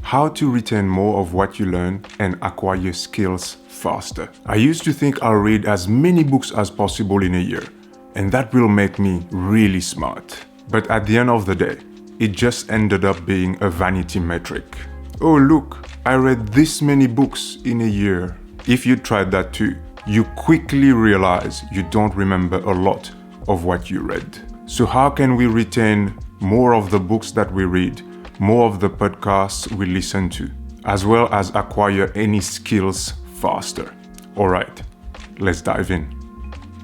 how to retain more of what you learn and acquire skills faster. I used to think I'll read as many books as possible in a year, and that will make me really smart. But at the end of the day, it just ended up being a vanity metric. Oh look, I read this many books in a year. If you tried that too, you quickly realize you don't remember a lot of what you read. So how can we retain more of the books that we read, more of the podcasts we listen to, as well as acquire any skills faster? Alright, let's dive in.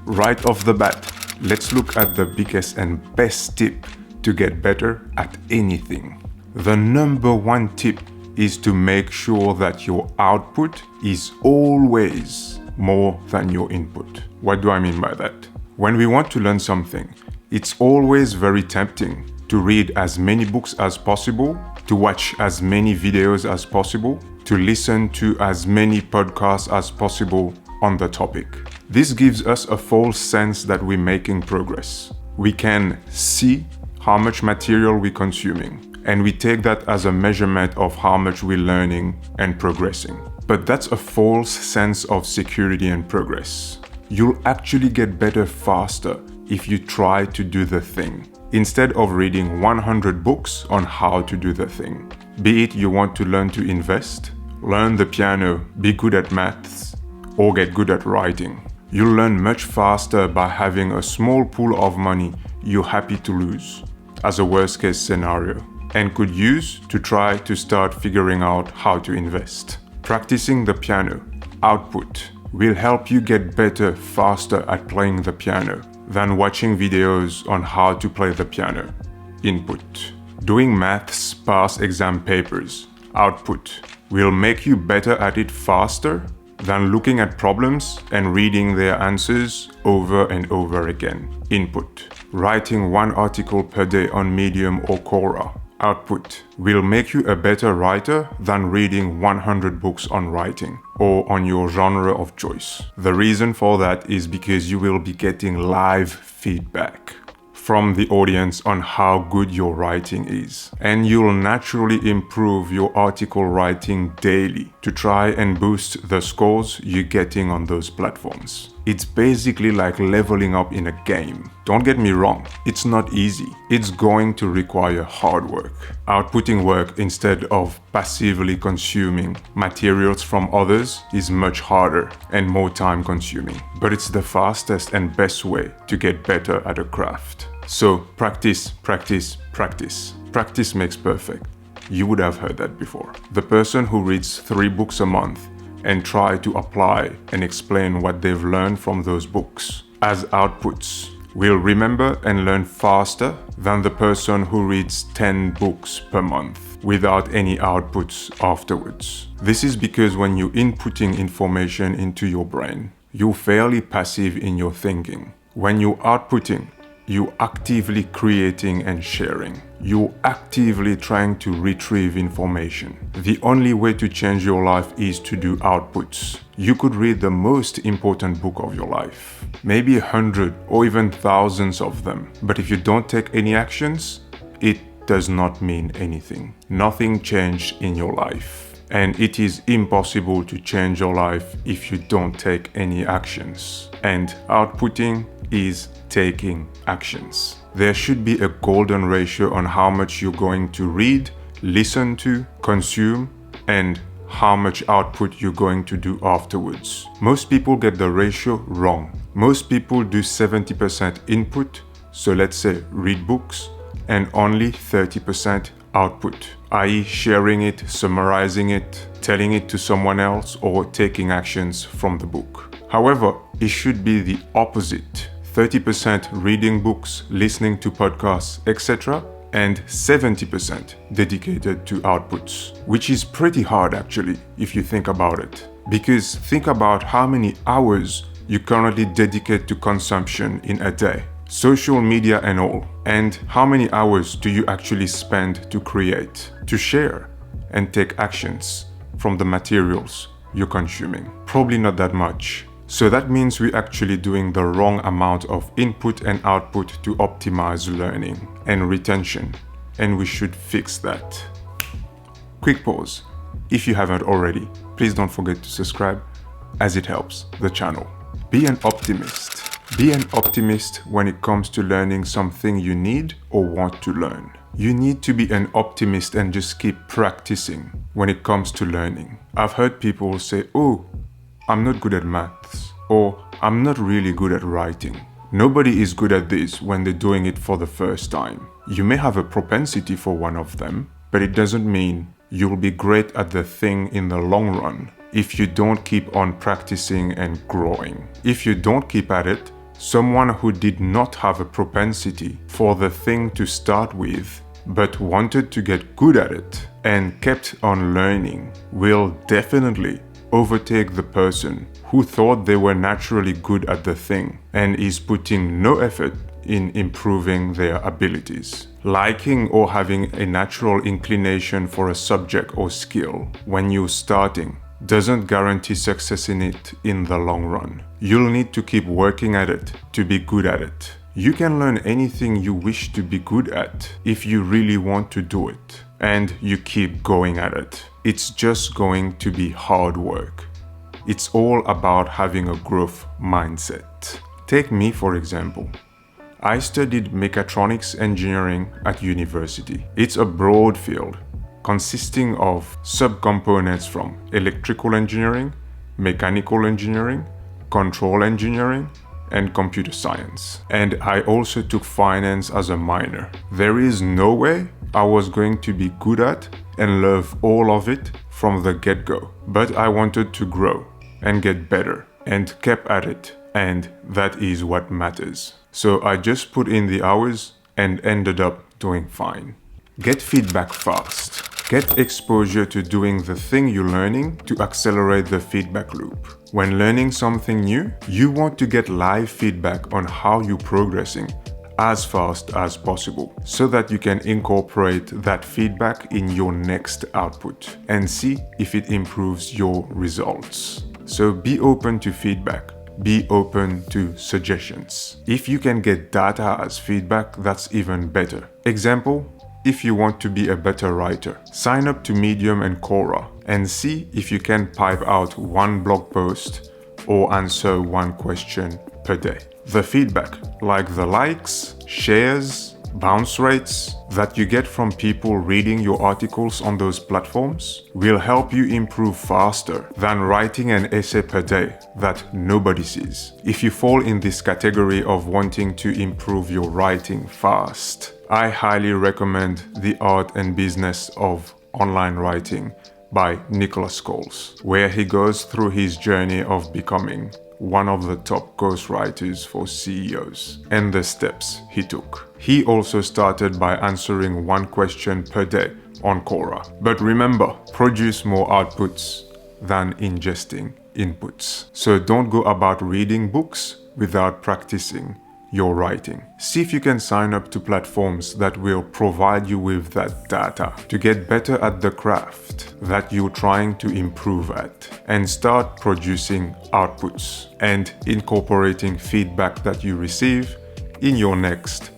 Right off the bat, let's look at the biggest and best tip to get better at anything. The number one tip is to make sure that your output is always more than your input. What do I mean by that? When we want to learn something, it's always very tempting to read as many books as possible, to watch as many videos as possible, to listen to as many podcasts as possible on the topic. This gives us a false sense that we're making progress. We can see how much material we're consuming, and we take that as a measurement of how much we're learning and progressing. But that's a false sense of security and progress. You'll actually get better faster if you try to do the thing, instead of reading 100 books on how to do the thing. Be it you want to learn to invest, learn the piano, be good at maths, or get good at writing. You'll learn much faster by having a small pool of money you're happy to lose, as a worst case scenario, and could use to try to start figuring out how to invest. Practicing the piano, output, will help you get better faster at playing the piano than watching videos on how to play the piano. Input. Doing maths past exam papers, output, will make you better at it faster than looking at problems and reading their answers over and over again. Input. Writing one article per day on Medium or Quora, output, will make you a better writer than reading 100 books on writing or on your genre of choice. The reason for that is because you will be getting live feedback from the audience on how good your writing is. And you'll naturally improve your article writing daily to try and boost the scores you're getting on those platforms. It's basically like leveling up in a game. Don't get me wrong, it's not easy. It's going to require hard work. Outputting work instead of passively consuming materials from others is much harder and more time consuming. But it's the fastest and best way to get better at a craft. So practice, practice, practice. Practice makes perfect. You would have heard that before. The person who reads 3 books a month and try to apply and explain what they've learned from those books as outputs will remember and learn faster than the person who reads 10 books per month without any outputs afterwards. This is because when you're inputting information into your brain, you're fairly passive in your thinking. When you're outputting, you're actively creating and sharing. You're actively trying to retrieve information. The only way to change your life is to do outputs. You could read the most important book of your life, maybe 100 or even thousands of them. But if you don't take any actions, it does not mean anything. Nothing changed in your life. And it is impossible to change your life if you don't take any actions. And outputting is taking actions. There should be a golden ratio on how much you're going to read, listen to, consume, and how much output you're going to do afterwards. Most people get the ratio wrong. Most people do 70% input, so let's say read books, and only 30% output, i.e. sharing it, summarizing it, telling it to someone else, or taking actions from the book. However, it should be the opposite. 30% reading books, listening to podcasts, etc., and 70% dedicated to outputs, which is pretty hard actually, if you think about it. Because think about how many hours you currently dedicate to consumption in a day, social media and all, and how many hours do you actually spend to create, to share, and take actions from the materials you're consuming? Probably not that much. So that means we're actually doing the wrong amount of input and output to optimize learning and retention, and we should fix that. Quick pause. If you haven't already, please don't forget to subscribe as it helps the channel. Be an optimist. Be an optimist when it comes to learning something you need or want to learn. You need to be an optimist and just keep practicing when it comes to learning. I've heard people say, "Oh, I'm not good at maths," or "I'm not really good at writing." Nobody is good at this when they're doing it for the first time. You may have a propensity for one of them, but it doesn't mean you'll be great at the thing in the long run if you don't keep on practicing and growing. If you don't keep at it, someone who did not have a propensity for the thing to start with, but wanted to get good at it and kept on learning, will definitely overtake the person who thought they were naturally good at the thing and is putting no effort in improving their abilities. Liking or having a natural inclination for a subject or skill when you're starting doesn't guarantee success in it in the long run. You'll need to keep working at it to be good at it. You can learn anything you wish to be good at if you really want to do it, and you keep going at it. It's just going to be hard work. It's all about having a growth mindset. Take me, for example. I studied mechatronics engineering at university. It's a broad field consisting of subcomponents from electrical engineering, mechanical engineering, control engineering, and computer science. And I also took finance as a minor. There is no way I was going to be good at and love all of it from the get-go. But I wanted to grow and get better and kept at it, and that is what matters. So I just put in the hours and ended up doing fine. Get feedback fast. Get exposure to doing the thing you're learning to accelerate the feedback loop. When learning something new, you want to get live feedback on how you're progressing as fast as possible so that you can incorporate that feedback in your next output and see if it improves your results. So be open to feedback. Be open to suggestions. If you can get data as feedback, that's even better. Example, if you want to be a better writer, sign up to Medium and Quora and see if you can pipe out one blog post or answer one question per day. The feedback, like the likes, shares, bounce rates that you get from people reading your articles on those platforms, will help you improve faster than writing an essay per day that nobody sees. If you fall in this category of wanting to improve your writing fast, I highly recommend The Art and Business of Online Writing by Nicholas Coles, where he goes through his journey of becoming one of the top ghostwriters for CEOs and the steps he took. He also started by answering one question per day on Quora. But remember, produce more outputs than ingesting inputs. So don't go about reading books without practicing your writing. See if you can sign up to platforms that will provide you with that data to get better at the craft that you're trying to improve at, and start producing outputs and incorporating feedback that you receive in your next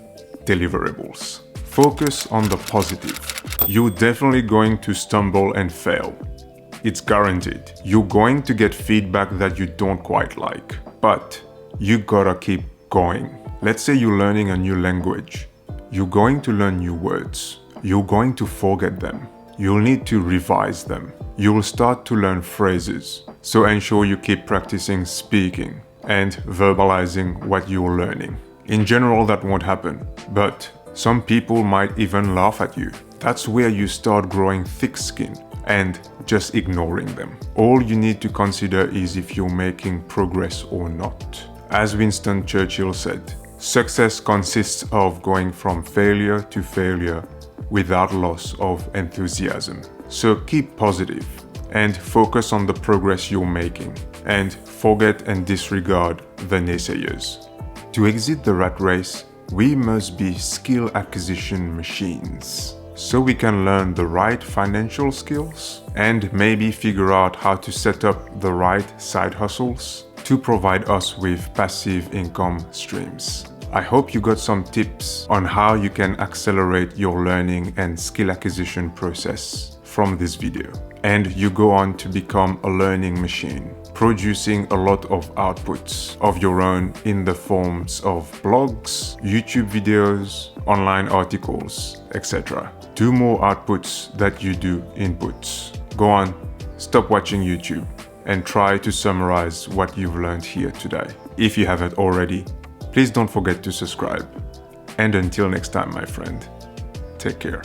deliverables. Focus on the positive. You're definitely going to stumble and fail. It's guaranteed. You're going to get feedback that you don't quite like, but you gotta keep going. Let's say you're learning a new language. You're going to learn new words. You're going to forget them. You'll need to revise them. You'll start to learn phrases. So ensure you keep practicing speaking and verbalizing what you're learning. In general, that won't happen, but some people might even laugh at you. That's where you start growing thick skin and just ignoring them. All you need to consider is if you're making progress or not. As Winston Churchill said, success consists of going from failure to failure without loss of enthusiasm. So keep positive and focus on the progress you're making, and forget and disregard the naysayers. To exit the rat race, we must be skill acquisition machines, so we can learn the right financial skills and maybe figure out how to set up the right side hustles to provide us with passive income streams. I hope you got some tips on how you can accelerate your learning and skill acquisition process from this video. And you go on to become a learning machine, producing a lot of outputs of your own in the forms of blogs, YouTube videos, online articles, etc. Do more outputs that you do inputs. Go on, stop watching YouTube and try to summarize what you've learned here today. If you haven't already, please don't forget to subscribe. And until next time, my friend, take care.